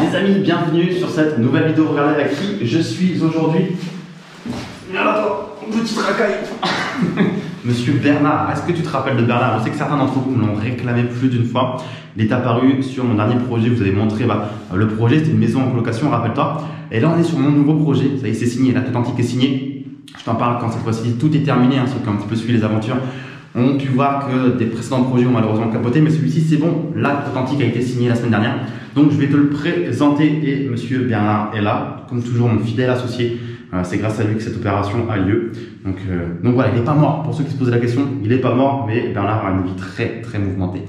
Les amis, bienvenue sur cette nouvelle vidéo. Regardez avec qui je suis aujourd'hui. Viens là toi, petite racaille. Monsieur Bernard, est-ce que tu te rappelles de Bernard? Je sais que certains d'entre vous me l'ont réclamé plus d'une fois. Il est apparu sur mon dernier projet, vous avez montré le projet, c'était une maison en colocation, rappelle-toi. Et là on est sur mon nouveau projet, ça y est, c'est signé, la tête antique est signée. Je t'en parle quand cette fois-ci tout est terminé, ceux qui ont un petit peu suivi les aventures ont pu voir que des précédents projets ont malheureusement capoté, mais celui-ci c'est bon, l'acte authentique a été signé la semaine dernière. Donc je vais te le présenter et Monsieur Bernard est là, comme toujours mon fidèle associé. C'est grâce à lui que cette opération a lieu. Donc voilà, il n'est pas mort. Pour ceux qui se posaient la question, il n'est pas mort, mais Bernard a une vie très très mouvementée.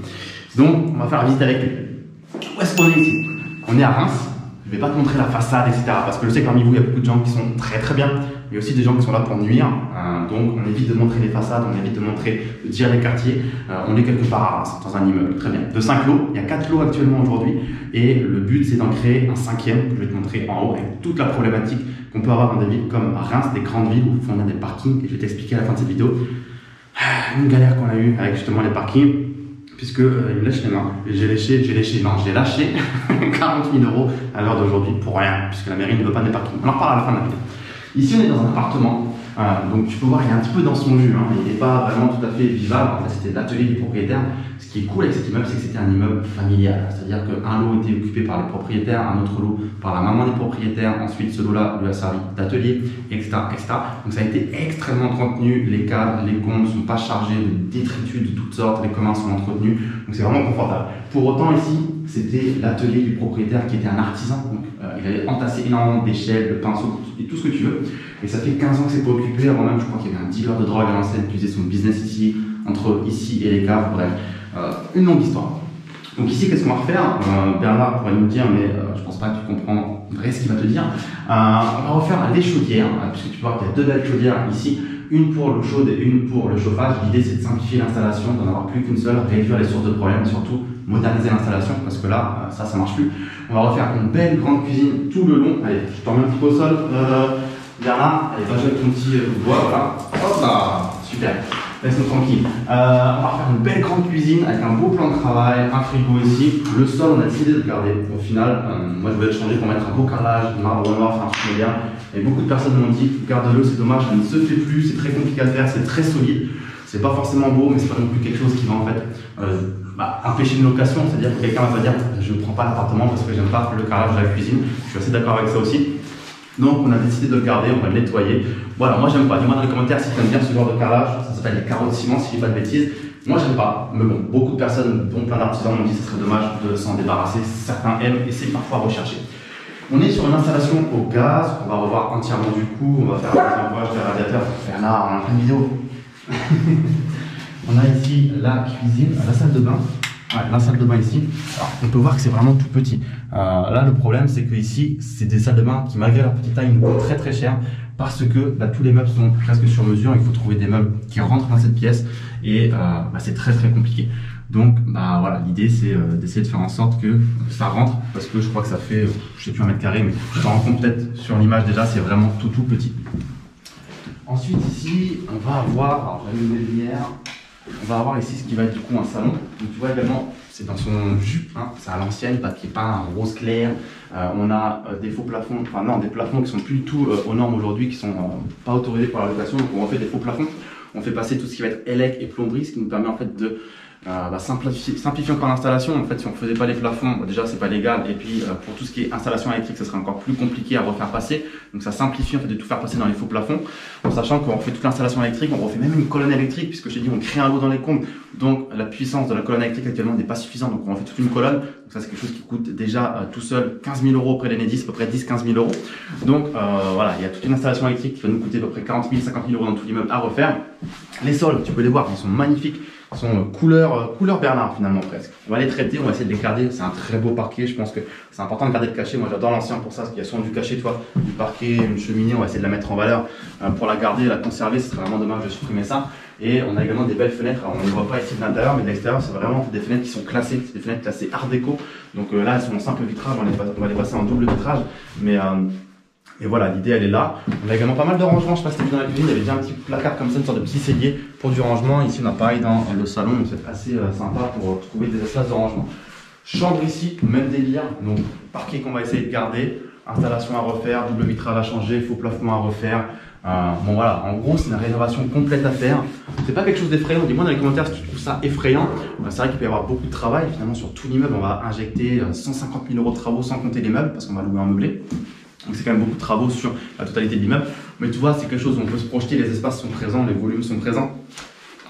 Donc on va faire la visite avec lui. Où est-ce qu'on est ici? On est à Reims. Je ne vais pas te montrer la façade, etc. Parce que je sais que parmi vous, il y a beaucoup de gens qui sont très très bien. Il y a aussi des gens qui sont là pour nuire. Donc on évite de montrer les façades, on évite de dire les quartiers. On est quelque part à Reims, dans un immeuble. Très bien. De 5 lots, il y a 4 lots actuellement aujourd'hui. Et le but, c'est d'en créer un 5e que je vais te montrer en haut avec toute la problématique qu'on peut avoir dans des villes comme Reims, des grandes villes où il faut en a des parkings. Et je vais t'expliquer à la fin de cette vidéo une galère qu'on a eue avec justement les parkings. Puisque il me lâche les mains. J'ai lâché 40 000 € à l'heure d'aujourd'hui pour rien, puisque la mairie ne veut pas des parkings. On en reparle à la fin de la vidéo. Ici, on est dans un appartement. Donc tu peux voir, il est un petit peu dans son jus. Il n'est pas vraiment tout à fait vivable. En fait, c'était l'atelier du propriétaire. Ce qui est cool avec cet immeuble, c'est que c'était un immeuble familial. C'est-à-dire qu'un lot était occupé par les propriétaires, un autre lot par la maman des propriétaires. Ensuite, ce lot-là lui a servi d'atelier, etc., etc. Donc ça a été extrêmement entretenu. Les cadres, les combles ne sont pas chargés de détritus de toutes sortes. Les communs sont entretenus. Donc c'est vraiment confortable. Pour autant, ici, c'était l'atelier du propriétaire qui était un artisan. Donc il avait entassé énormément d'échelles, de pinceaux et tout ce que tu veux. Et ça fait 15 ans que c'est pas occupé. Avant même, je crois qu'il y avait un dealer de drogue à l'ancienne qui faisait son business ici, entre ici et les caves. Bref, une longue histoire. Donc ici, qu'est-ce qu'on va refaire? Bernard pourrait nous dire, mais je pense pas que tu comprends vrai ce qu'il va te dire. On va refaire les chaudières, puisque tu peux voir qu'il y a deux belles chaudières ici. Une pour l'eau chaude et une pour le chauffage. L'idée, c'est de simplifier l'installation, d'en avoir plus qu'une seule, réduire les sources de problèmes, surtout moderniser l'installation, parce que là, ça marche plus. On va refaire une belle grande cuisine tout le long. Allez, je t'en mets un petit peu au sol. Bernard, allez, va jouer avec ton petit bois, voilà. Hop là, super. Laisse-nous tranquille. On va refaire une belle grande cuisine avec un beau plan de travail, un frigo ici. Le sol, on a décidé de le garder. Au final, moi, je voulais le changer pour mettre un beau carrelage, marbre noir, faire un truc bien. Et beaucoup de personnes m'ont dit, garde-le, c'est dommage, ça ne se fait plus, c'est très compliqué à faire, c'est très solide. C'est pas forcément beau, mais c'est pas non plus quelque chose qui va en fait empêcher une location. C'est-à-dire que quelqu'un va pas dire, je ne prends pas l'appartement parce que j'aime pas le carrelage de la cuisine. Je suis assez d'accord avec ça aussi. Donc on a décidé de le garder, on va le nettoyer. Voilà, moi j'aime pas. Dis-moi dans les commentaires si tu aimes bien ce genre de carrelage. Ça s'appelle les carreaux de ciment, si je dis pas de bêtises. Moi j'aime pas, mais bon, beaucoup de personnes, dont plein d'artisans m'ont dit que ce serait dommage de s'en débarrasser. Certains aiment et c'est parfois recherché. On est sur une installation au gaz, on va revoir entièrement du coup, on va faire un embouage des radiateurs. Bernard, on a plein de vidéos. On a ici la cuisine, la salle de bain. Ouais, la salle de bain ici, alors, on peut voir que c'est vraiment tout petit. Là, le problème, c'est que ici, c'est des salles de bain qui, malgré leur petite taille, nous coûtent très très cher parce que tous les meubles sont presque sur mesure. Il faut trouver des meubles qui rentrent dans cette pièce et c'est très très compliqué. Donc, voilà, l'idée, c'est d'essayer de faire en sorte que ça rentre parce que je crois que ça fait, je sais plus, 1 mètre carré, mais je t'en rends compte peut-être sur l'image déjà, c'est vraiment tout petit. Ensuite, ici, on va avoir, alors j'allume les lumières. On va avoir ici ce qui va être du coup un salon. Donc tu vois également, c'est dans son jus, c'est à l'ancienne, qui n'est pas un rose clair. On a des faux plafonds, enfin non, des plafonds qui sont plus du tout aux normes aujourd'hui, qui sont pas autorisés pour la location. Donc on refait des faux plafonds. On fait passer tout ce qui va être élec et plomberie, ce qui nous permet en fait de simplifier encore l'installation. En fait, si on ne faisait pas les plafonds, déjà c'est pas légal, et puis pour tout ce qui est installation électrique, ça serait encore plus compliqué à refaire passer. Donc ça simplifie en fait de tout faire passer dans les faux plafonds, en sachant qu'on refait toute l'installation électrique, on refait même une colonne électrique, puisque je t'ai dit on crée un lot dans les combles, donc la puissance de la colonne électrique actuellement n'est pas suffisante, donc on refait toute une colonne. Donc ça c'est quelque chose qui coûte déjà tout seul 15 000 € auprès d'Enedis, à peu près 10-15 000 €. Donc voilà, il y a toute une installation électrique qui va nous coûter à peu près 40 000, 50 000 € dans tout l'immeuble à refaire. Les sols, tu peux les voir, ils sont magnifiques. Sont couleur Bernard finalement presque. On va les traiter, on va essayer de les garder. C'est un très beau parquet, je pense que c'est important de garder le cachet. Moi j'adore l'ancien pour ça, parce qu'il y a souvent du cachet, toi, du parquet, une cheminée, on va essayer de la mettre en valeur pour la garder, la conserver. Ce serait vraiment dommage de supprimer ça. Et on a également des belles fenêtres. Alors, on ne les voit pas ici de l'intérieur, mais de l'extérieur, c'est vraiment des fenêtres qui sont classées. C'est des fenêtres classées art déco. Donc là, elles sont en simple vitrage, on va les passer en double vitrage. Mais et voilà, l'idée elle est là. On a également pas mal de rangements. Je sais pas si tu as vu dans la cuisine, il y avait bien un petit placard comme ça, une sorte de petit cellier pour du rangement. Ici on a pareil dans le salon, donc c'est assez sympa pour trouver des espaces de rangement. Chambre ici, même délire. Donc, parquet qu'on va essayer de garder. Installation à refaire, double vitrage à changer, faux plafond à refaire. Bon voilà, en gros c'est une rénovation complète à faire. C'est pas quelque chose d'effrayant, dis-moi dans les commentaires si tu trouves ça effrayant. C'est vrai qu'il peut y avoir beaucoup de travail, finalement sur tout l'immeuble on va injecter 150 000 € de travaux sans compter les meubles parce qu'on va louer un meublé. Donc c'est quand même beaucoup de travaux sur la totalité de l'immeuble. Mais tu vois, c'est quelque chose où on peut se projeter, les espaces sont présents, les volumes sont présents.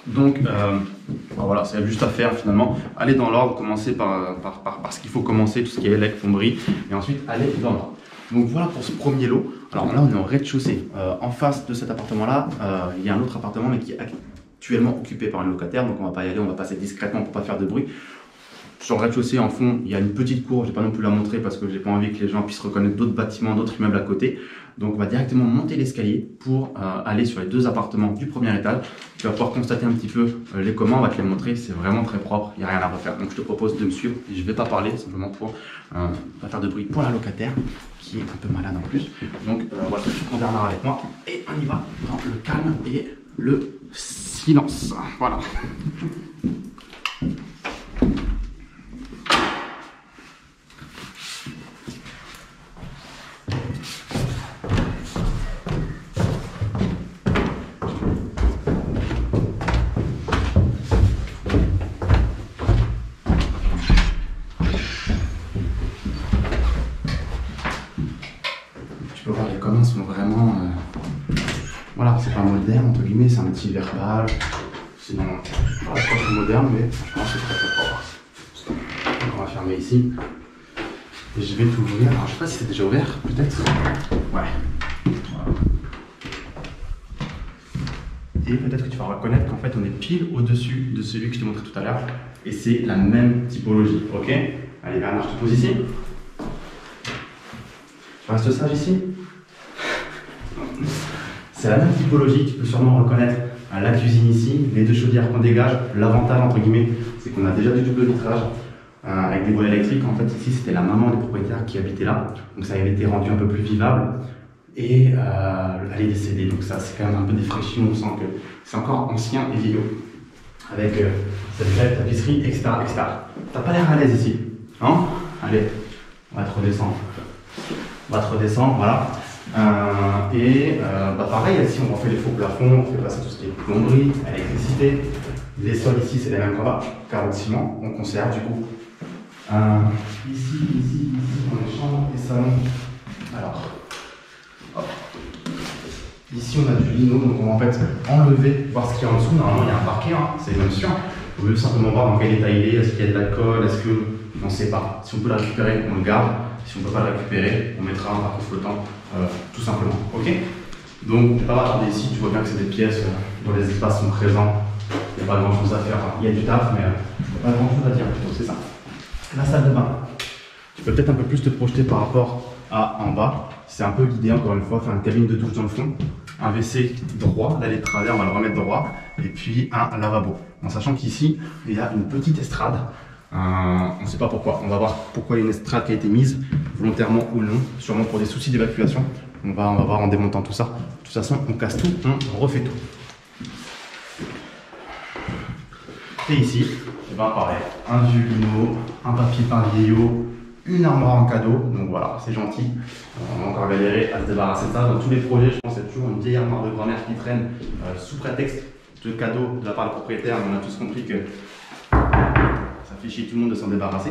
Donc voilà, c'est juste à faire finalement. Aller dans l'ordre, commencer par ce qu'il faut commencer, tout ce qui est élec, plomberie, et ensuite aller dans l'ordre. Donc voilà pour ce premier lot. Alors là on est au rez-de-chaussée. En face de cet appartement là, il y a un autre appartement mais qui est actuellement occupé par un locataire. Donc on va pas y aller, on va passer discrètement pour pas faire de bruit. Sur le rez-de-chaussée en fond, il y a une petite cour, je n'ai pas non plus la montrer parce que j'ai pas envie que les gens puissent reconnaître d'autres bâtiments, d'autres immeubles à côté. Donc on va directement monter l'escalier pour aller sur les deux appartements du premier étage. Tu vas pouvoir constater un petit peu les communs, on va te les montrer, c'est vraiment très propre, il n'y a rien à refaire. Donc je te propose de me suivre et je ne vais pas parler simplement pour pas faire de bruit pour la locataire qui est un peu malade en plus. Donc voilà, je prends Bernard avec moi et on y va dans le calme et le silence. Voilà. Tu peux voir, les communs sont vraiment... voilà, c'est pas moderne, entre guillemets, c'est un petit verbal. Sinon, voilà, je crois que c'est moderne, mais franchement, c'est très très propre. Donc on va fermer ici. Et je vais t'ouvrir. Alors, je sais pas si c'est déjà ouvert, peut-être. Ouais. Voilà. Et peut-être que tu vas reconnaître qu'en fait, on est pile au-dessus de celui que je t'ai montré tout à l'heure. Et c'est la même typologie, ok? Allez, Bernard, je te pose ici. Tu restes sage ici. C'est la même typologie, tu peux sûrement reconnaître la cuisine ici, les deux chaudières qu'on dégage. L'avantage, entre guillemets, c'est qu'on a déjà du double vitrage avec des volets électriques. En fait, ici, c'était la maman des propriétaires qui habitait là. Donc ça avait été rendu un peu plus vivable. Et elle est décédée, donc ça, c'est quand même un peu défraîchi. On sent que c'est encore ancien et vieillot. Avec cette grève, tapisserie, etc. etc. T'as pas l'air à l'aise ici, hein? Allez, on va te redescendre. On va te redescendre, voilà. Pareil, ici on refait les faux plafonds, on fait passer tout ce qui est plomberie, électricité. Les sols ici, c'est les mêmes qu'on a, carreaux de ciment, on conserve du coup. Ici, on a chambre et salon. Alors, hop. Ici on a du lino, donc on va en fait enlever, voir ce qu'il y a en dessous. Normalement il y a un parquet, hein, c'est même sûr. On veut simplement voir dans quel état il est, est-ce qu'il y a de l'alcool, est-ce que... on ne sait pas. Si on peut le récupérer, on le garde. Si on ne peut pas le récupérer, on mettra un parquet flottant, tout simplement. Ok? Donc, on ne peut pas regarder ici, tu vois bien que c'est des pièces dont les espaces sont présents. Il n'y a pas grand chose à faire. Il y a du taf, mais il n'y a pas grand chose à dire plutôt, c'est ça. La salle de bain. Tu peux peut-être un peu plus te projeter par rapport à en bas. C'est un peu l'idée, encore une fois, faire une cabine de douche dans le fond. Un WC droit, d'aller de travers, on va le remettre droit. Et puis un lavabo. En sachant qu'ici, il y a une petite estrade. On ne sait pas pourquoi. On va voir pourquoi il y a une estrade qui a été mise, volontairement ou non, sûrement pour des soucis d'évacuation. On va voir en démontant tout ça. De toute façon, on casse tout, on refait tout. Et ici, et ben pareil, un vieux lino, un papier peint vieillot, une armoire en cadeau. Donc voilà, c'est gentil. On a encore galéré à se débarrasser de ça. Dans tous les projets, je pense qu'il y a toujours une vieille armoire de grand-mère qui traîne sous prétexte de cadeau de la part du propriétaire. On a tous compris que ça fait chier tout le monde de s'en débarrasser.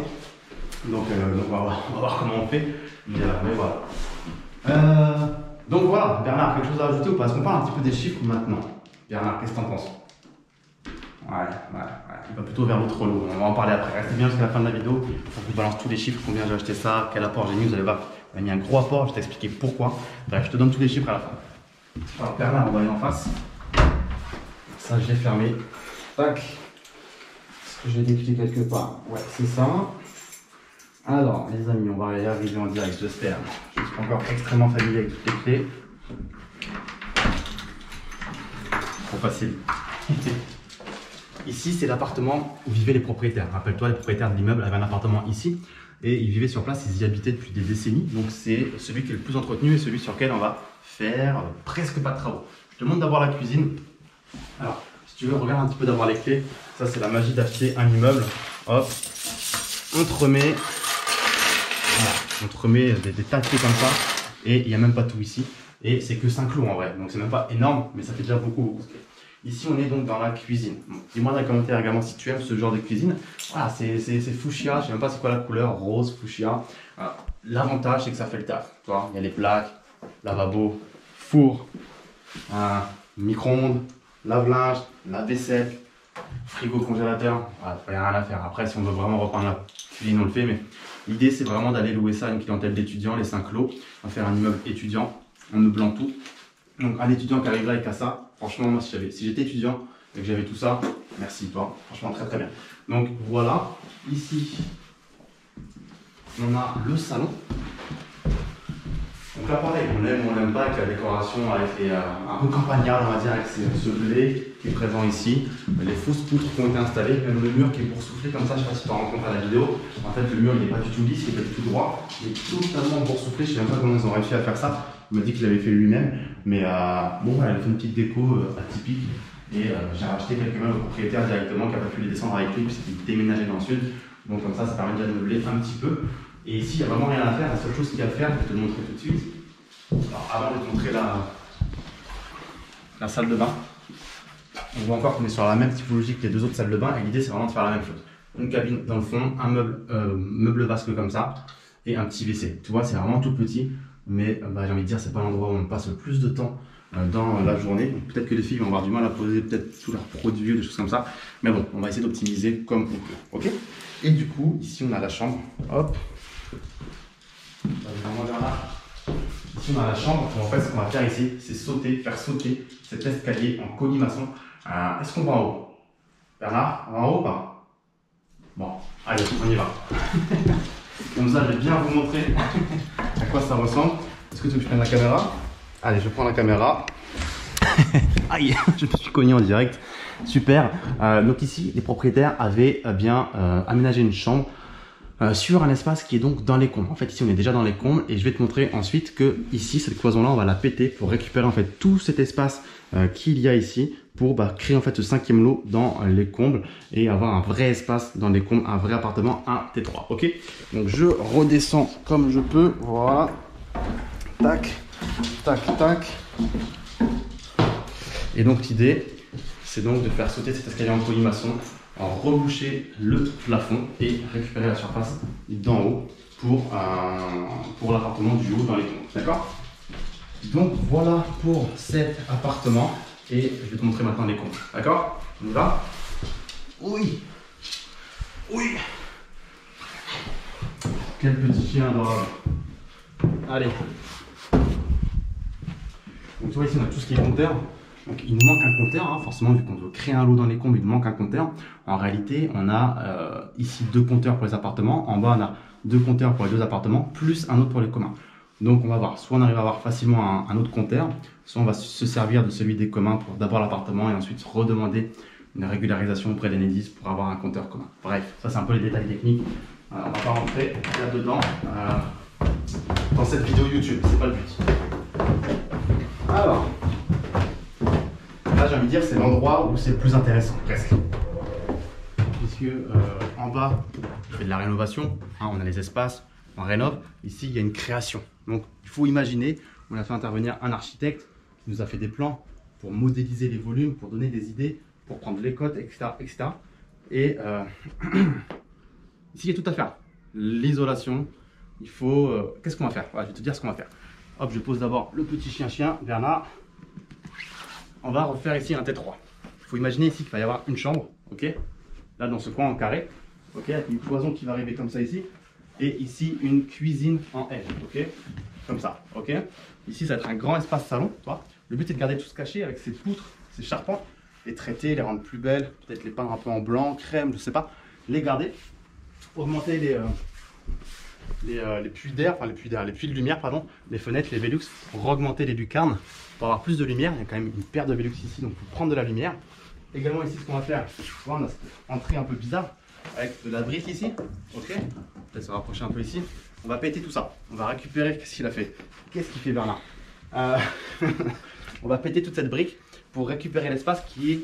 Donc on va voir comment on fait. Mais voilà. Donc voilà, Bernard, quelque chose à ajouter ou pas? Est-ce qu'on parle un petit peu des chiffres maintenant? Bernard, qu'est-ce que t'en penses? Ouais. Il va plutôt vers l'autre lot. On va en parler après. Restez bien jusqu'à la fin de la vidéo. Il faut que je vous balance tous les chiffres, combien j'ai acheté ça, quel apport j'ai mis. Vous allez voir, on a mis un gros apport, je vais t'expliquer pourquoi. Bref, je te donne tous les chiffres à la fin. Alors Bernard, on va aller en face. Ça, je l'ai fermé. Tac. Est-ce que je l'ai décliné quelque part? Ouais, c'est ça. Alors, les amis, on va y arriver en direct, j'espère. Je ne suis pas encore extrêmement familier avec toutes les clés. Trop facile. Ici, c'est l'appartement où vivaient les propriétaires. Rappelle-toi, les propriétaires de l'immeuble avaient un appartement ici et ils vivaient sur place, ils y habitaient depuis des décennies. Donc, c'est celui qui est le plus entretenu et celui sur lequel on va faire presque pas de travaux. Je te demande d'avoir la cuisine. Alors, si tu veux, regarde un petit peu d'avoir les clés. Ça, c'est la magie d'acheter un immeuble. Hop. on te remet, voilà, on te remet des tas de trucs comme ça. Et il n'y a même pas tout ici. Et c'est que 5 lots en vrai. Donc c'est même pas énorme, mais ça fait déjà beaucoup. Ici, on est donc dans la cuisine. Bon, dis-moi dans les commentaires également si tu aimes ce genre de cuisine. Voilà, c'est fuchsia. Je sais même pas c'est quoi la couleur. Rose, fuchsia. Voilà. L'avantage, c'est que ça fait le taf. Tu vois, il y a les plaques, lavabo, four, micro-ondes, lave-linge, lave-vaisselle, frigo, congélateur. Voilà, il n'y a rien à faire. Après, si on veut vraiment reprendre la cuisine, on le fait. Mais l'idée, c'est vraiment d'aller louer ça à une clientèle d'étudiants, les 5 lots. On va faire un immeuble étudiant en meublant tout. Donc, un étudiant qui arrive là et qui a ça, franchement, moi, si j'étais étudiant et que j'avais tout ça, merci toi. Franchement, très très bien. Donc, voilà. Ici, on a le salon. Donc là, pareil, on aime ou on n'aime pas avec la décoration, avec un peu campagnard, on va dire, avec ce blé qui est présent ici, les fausses poutres qui ont été installées, même le mur qui est boursouflé comme ça, je ne sais pas si tu t'en rends compte à la vidéo. En fait, le mur il n'est pas du tout lisse, il n'est pas du tout droit, il est totalement boursouflé, je ne sais même pas comment ils ont réussi à faire ça. Il m'a dit qu'il l'avait fait lui-même, mais bon, voilà, il a fait une petite déco atypique. Et j'ai racheté quelques meubles au propriétaire directement qui n'a pas pu les descendre avec lui puisqu'il déménageait dans le sud. Donc comme ça permet déjà de meubler un petit peu. Et ici, il n'y a vraiment rien à faire. La seule chose qu'il y a à faire, je vais te le montrer tout de suite. Alors, avant de te montrer la salle de bain, on voit encore qu'on est sur la même typologie que les deux autres salles de bain. Et l'idée, c'est vraiment de faire la même chose. Une cabine dans le fond, un meuble vasque comme ça, et un petit WC. Tu vois, c'est vraiment tout petit. Mais j'ai envie de dire, c'est pas l'endroit où on passe le plus de temps dans la journée. Peut-être que les filles vont avoir du mal à poser peut-être tous leurs produits ou des choses comme ça. Mais bon, on va essayer d'optimiser comme on peut. Ok. Et du coup, ici on a la chambre. Hop. Ici on a la chambre. En fait, ce qu'on va faire ici, c'est faire sauter cet escalier en colimaçon. Est-ce qu'on va en haut? Bernard, on va en haut ou pas? Bon, allez, on y va. Comme ça, je vais bien vous montrer à quoi ça ressemble. Est-ce que tu veux que je prenne la caméra? Allez, je prends la caméra. Aïe, je me suis cogné en direct. Super. Donc ici, les propriétaires avaient bien aménagé une chambre sur un espace qui est donc dans les combles. En fait, ici, on est déjà dans les combles et je vais te montrer ensuite que ici, cette cloison-là, on va la péter pour récupérer en fait tout cet espace qu'il y a ici pour créer en fait ce 5e lot dans les combles et avoir un vrai espace dans les combles, un vrai appartement, un T3. Ok. Donc je redescends comme je peux. Voilà. Tac, tac, tac. Et donc l'idée, c'est donc de faire sauter cet escalier en colimaçon, en reboucher le plafond et récupérer la surface d'en haut pour l'appartement du haut dans les combles. D'accord? Donc voilà pour cet appartement et je vais te montrer maintenant les combles. D'accord? On y va? Oui. Oui. Quel petit chien adorable. Allez. Donc tu vois ici on a tout ce qui est compteur. Donc il nous manque un compteur, hein, forcément vu qu'on veut créer un lot dans les combles, il nous manque un compteur. En réalité, on a ici 2 compteurs pour les appartements. En bas, on a 2 compteurs pour les 2 appartements, plus un autre pour les communs. Donc on va voir, soit on arrive à avoir facilement un autre compteur, soit on va se servir de celui des communs pour d'abord l'appartement et ensuite redemander une régularisation auprès des Enedis pour avoir un compteur commun. Bref, ça c'est un peu les détails techniques. On ne va pas rentrer là-dedans dans cette vidéo YouTube, c'est pas le but. Alors, là j'ai envie de dire c'est l'endroit où c'est le plus intéressant, presque. Puisque en bas, je fais de la rénovation, hein, on a les espaces, on rénove. Ici, il y a une création. Donc, il faut imaginer, on a fait intervenir un architecte qui nous a fait des plans pour modéliser les volumes, pour donner des idées, pour prendre les cotes, etc. etc. Et ici, il y a tout à faire. L'isolation, il faut... qu'est-ce qu'on va faire? Voilà, je vais te dire ce qu'on va faire. Hop, je pose d'abord le petit chien, Bernard. On va refaire ici un T3. Il faut imaginer ici qu'il va y avoir une chambre, ok? Là, dans ce coin en carré, ok? Avec une cloison qui va arriver comme ça ici. Et ici, une cuisine en L, ok? Comme ça, ok? Ici, ça va être un grand espace salon, tu vois? Le but est de garder tout ce caché avec ces poutres, ces charpentes, les traiter, les rendre plus belles, peut-être les peindre un peu en blanc, crème, je sais pas, les garder, augmenter les puits d'air, enfin les puits de lumière, pardon, les fenêtres, les Velux, pour augmenter les lucarnes, pour avoir plus de lumière. Il y a quand même une paire de Velux ici, donc pour prendre de la lumière. Également ici, ce qu'on va faire, on a cette entrée un peu bizarre, avec de la brique ici, ok? Peut-être se rapprocher un peu ici. On va péter tout ça. On va récupérer, qu'est-ce qu'il a fait? Qu'est-ce qu'il fait Bernard? On va péter toute cette brique pour récupérer l'espace qui est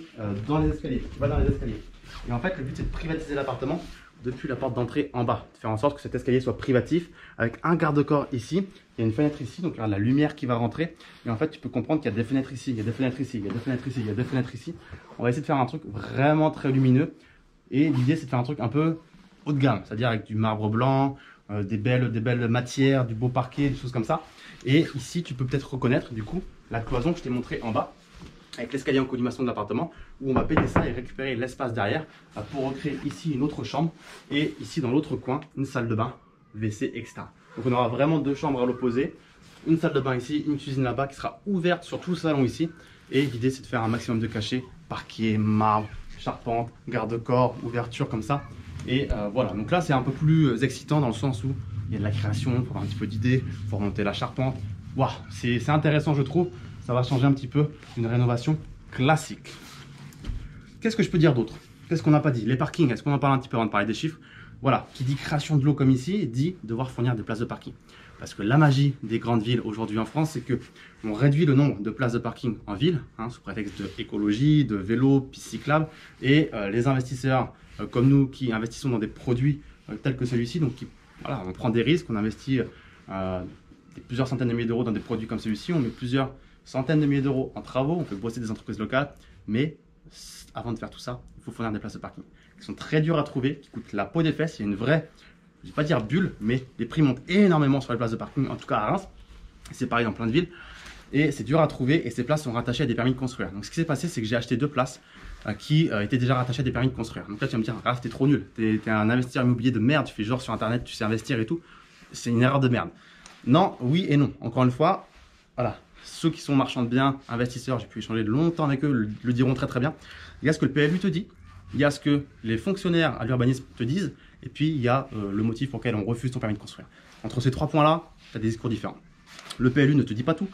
dans les escaliers, qui va dans les escaliers. Et en fait, le but c'est de privatiser l'appartement depuis la porte d'entrée en bas, de faire en sorte que cet escalier soit privatif avec un garde-corps ici. Il y a une fenêtre ici, donc il y a la lumière qui va rentrer. Et en fait, tu peux comprendre qu'il y a des fenêtres ici, il y a des fenêtres ici, il y a des fenêtres ici, il y a des fenêtres ici. On va essayer de faire un truc vraiment très lumineux. Et l'idée, c'est de faire un truc un peu haut de gamme, c'est-à-dire avec du marbre blanc, des belles matières, du beau parquet, des choses comme ça. Et ici, tu peux peut-être reconnaître du coup la cloison que je t'ai montrée en bas, avec l'escalier en colimaçon de l'appartement, où on va péter ça et récupérer l'espace derrière pour recréer ici une autre chambre et ici dans l'autre coin une salle de bain, WC, etc. Donc on aura vraiment deux chambres à l'opposé, une salle de bain ici, une cuisine là-bas qui sera ouverte sur tout le salon ici. Et l'idée c'est de faire un maximum de cachets, parquet, marbre, charpente, garde-corps, ouverture comme ça. Et voilà, donc là c'est un peu plus excitant dans le sens où il y a de la création, il faut avoir un petit peu d'idées, il faut remonter la charpente. Waouh, c'est intéressant je trouve. Ça va changer un petit peu d'une rénovation classique. Qu'est-ce que je peux dire d'autre? Qu'est-ce qu'on n'a pas dit? Les parkings, est-ce qu'on en parle un petit peu avant de parler des chiffres? Voilà, qui dit création de l'eau comme ici, dit devoir fournir des places de parking. Parce que la magie des grandes villes aujourd'hui en France, c'est qu'on réduit le nombre de places de parking en ville, sous prétexte d'écologie, de vélo, pistes cyclables, et les investisseurs comme nous qui investissons dans des produits tels que celui-ci, donc voilà, on prend des risques, on investit plusieurs centaines de milliers d'euros dans des produits comme celui-ci, on met plusieurs centaines de milliers d'euros en travaux, on fait bosser des entreprises locales, mais avant de faire tout ça, il faut fournir des places de parking qui sont très dures à trouver, qui coûtent la peau des fesses. Il y a une vraie, je ne vais pas dire bulle, mais les prix montent énormément sur les places de parking, en tout cas à Reims, c'est pareil dans plein de villes, et c'est dur à trouver, et ces places sont rattachées à des permis de construire. Donc ce qui s'est passé, c'est que j'ai acheté deux places qui étaient déjà rattachées à des permis de construire. Donc là tu vas me dire, Raph, t'es trop nul, t'es un investisseur immobilier de merde, tu fais genre sur internet, tu sais investir et tout, c'est une erreur de merde. Non, oui et non, encore une fois, voilà. Ceux qui sont marchands de biens, investisseurs, j'ai pu échanger longtemps avec eux, le diront très très bien. Il y a ce que le PLU te dit, il y a ce que les fonctionnaires à l'urbanisme te disent, et puis il y a le motif pour lequel on refuse ton permis de construire. Entre ces trois points-là, tu as des discours différents. Le PLU ne te dit pas tout.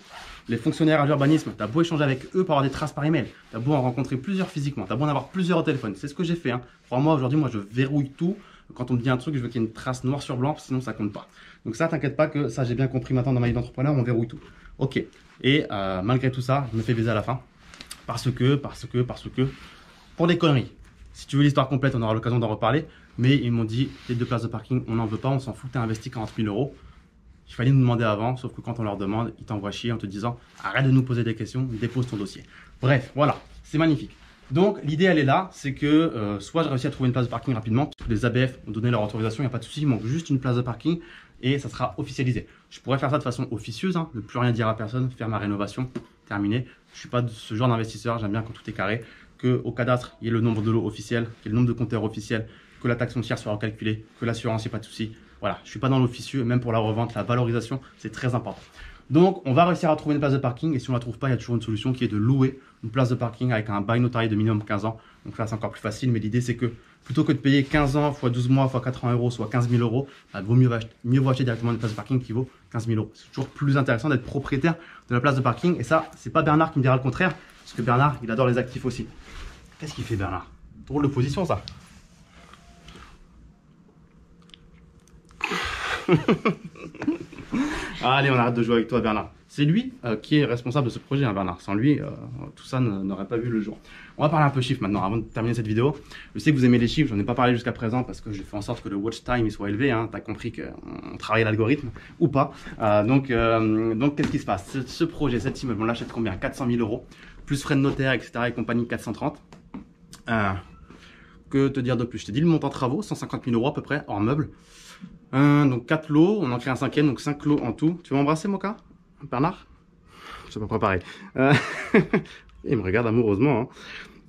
Les fonctionnaires à l'urbanisme, tu as beau échanger avec eux pour avoir des traces par email, tu as beau en rencontrer plusieurs physiquement, tu as beau en avoir plusieurs au téléphone. C'est ce que j'ai fait. Crois-moi, aujourd'hui, moi je verrouille tout. Quand on me dit un truc, je veux qu'il y ait une trace noir sur blanc, sinon ça compte pas. Donc ça, t'inquiète pas que ça, j'ai bien compris maintenant dans ma vie d'entrepreneur, on verrouille tout. Ok. Et malgré tout ça, je me fais baiser à la fin. Parce que, pour des conneries. Si tu veux l'histoire complète, on aura l'occasion d'en reparler. Mais ils m'ont dit, les deux places de parking, on n'en veut pas, on s'en fout, t'as investi 40 000 euros. Il fallait nous demander avant, sauf que quand on leur demande, ils t'envoient chier en te disant, arrête de nous poser des questions, dépose ton dossier. Bref, voilà, c'est magnifique. Donc l'idée elle est là, c'est que soit j'ai réussi à trouver une place de parking rapidement, parce que les ABF ont donné leur autorisation, il n'y a pas de souci, il manque juste une place de parking et ça sera officialisé. Je pourrais faire ça de façon officieuse, ne plus rien dire à personne, faire ma rénovation, terminé. Je ne suis pas de ce genre d'investisseur, j'aime bien quand tout est carré, qu'au cadastre il y ait le nombre de lots officiel, qu'il y ait le nombre de compteurs officiels, que la taxe foncière soit recalculée, que l'assurance, il n'y a pas de souci. Voilà, je ne suis pas dans l'officieux, même pour la revente, la valorisation, c'est très important. Donc, on va réussir à trouver une place de parking et si on ne la trouve pas, il y a toujours une solution qui est de louer une place de parking avec un bail notarié de minimum 15 ans. Donc là, c'est encore plus facile, mais l'idée, c'est que plutôt que de payer 15 ans x 12 mois x 400 euros, soit 15 000 euros, vaut mieux vaut acheter directement une place de parking qui vaut 15 000 euros. C'est toujours plus intéressant d'être propriétaire de la place de parking et ça, c'est pas Bernard qui me dira le contraire, parce que Bernard, il adore les actifs aussi. Qu'est-ce qu'il fait, Bernard? Drôle de position, ça. Allez, on arrête de jouer avec toi, Bernard. C'est lui qui est responsable de ce projet, Bernard. Sans lui, tout ça n'aurait pas vu le jour. On va parler un peu chiffres maintenant, avant de terminer cette vidéo. Je sais que vous aimez les chiffres, j'en ai pas parlé jusqu'à présent parce que j'ai fait en sorte que le watch time il soit élevé. T'as compris qu'on travaille l'algorithme ou pas. Donc qu'est-ce qui se passe? Ce projet, cet immeuble, on l'achète combien? 400 000 euros, plus frais de notaire, etc. et compagnie, 430. Que te dire de plus? Je t'ai dit le montant de travaux, 150 000 euros à peu près, hors meubles. Donc 4 lots, on en crée un cinquième, donc 5 lots en tout. Tu veux m'embrasser, Moka? Bernard? Je sais pas préparé. Il me regarde amoureusement.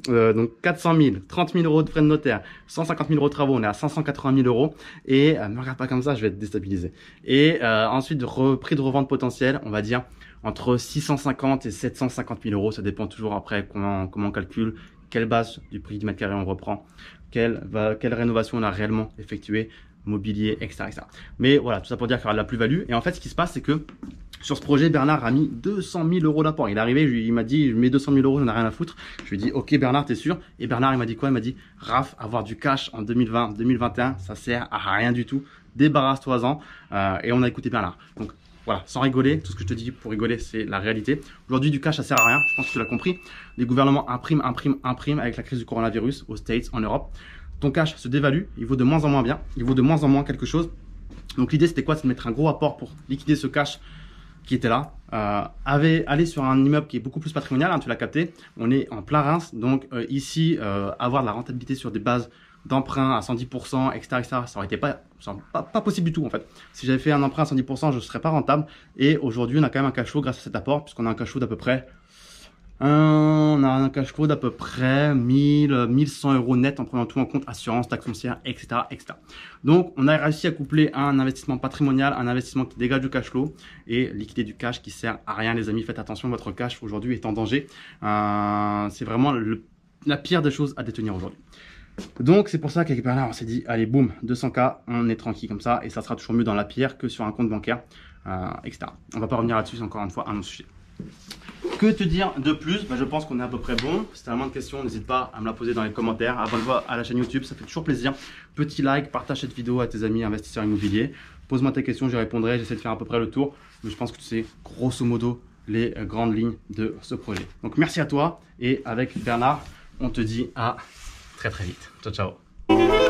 Donc 400 000, 30 000 euros de frais de notaire, 150 000 euros de travaux, on est à 580 000 euros. Et me regarde pas comme ça, je vais être déstabilisé. Et ensuite, prix de revente potentiel, on va dire entre 650 et 750 000 euros. Ça dépend toujours après comment on calcule, quelle base du prix du mètre carré on reprend, quelle rénovation on a réellement effectuée, mobilier, etc., etc. Mais voilà, tout ça pour dire qu'il y aura de la plus-value. Et en fait, ce qui se passe, c'est que sur ce projet, Bernard a mis 200 000 euros d'apport. Il est arrivé, il m'a dit, je mets 200 000 euros, j'en ai rien à foutre. Je lui ai dit, ok Bernard, t'es sûr? Et Bernard, il m'a dit quoi? Il m'a dit, Raph, avoir du cash en 2020, 2021, ça sert à rien du tout. Débarrasse-toi-en. Et on a écouté Bernard. Donc voilà, sans rigoler, tout ce que je te dis pour rigoler, c'est la réalité. Aujourd'hui, du cash, ça sert à rien. Je pense que tu l'as compris. Les gouvernements impriment avec la crise du coronavirus aux States, en Europe. ton cash se dévalue, il vaut de moins en moins bien, il vaut de moins en moins quelque chose. Donc l'idée c'était quoi? C'est de mettre un gros apport pour liquider ce cash qui était là. Aller sur un immeuble qui est beaucoup plus patrimonial, hein, tu l'as capté, on est en plein Reims, donc ici avoir de la rentabilité sur des bases d'emprunt à 110%, etc., ça aurait été pas possible du tout en fait. Si j'avais fait un emprunt à 110%, je ne serais pas rentable. Et aujourd'hui, on a quand même un cash flow grâce à cet apport, puisqu'on a un cash flow d'à peu près, on a un cash flow d'à peu près 1100 euros net en prenant tout en compte, assurance, taxe foncière, etc., etc. Donc, on a réussi à coupler un investissement patrimonial, un investissement qui dégage du cash flow et liquider du cash qui sert à rien, les amis. Faites attention, votre cash aujourd'hui est en danger. C'est vraiment la pire des choses à détenir aujourd'hui. Donc c'est pour ça qu'avec Bernard on s'est dit allez boum 200K, on est tranquille comme ça et ça sera toujours mieux dans la pierre que sur un compte bancaire, etc. On va pas revenir là-dessus, c'est encore une fois un autre sujet. Que te dire de plus? Je pense qu'on est à peu près bon. Si tu as moins de questions, n'hésite pas à me la poser dans les commentaires. Abonne-toi à la chaîne YouTube, ça fait toujours plaisir. Petit like, partage cette vidéo à tes amis investisseurs immobiliers. Pose-moi tes questions, j'y répondrai. J'essaie de faire à peu près le tour. Mais je pense que tu sais grosso modo les grandes lignes de ce projet. Donc merci à toi et avec Bernard, on te dit à très vite. Ciao, ciao.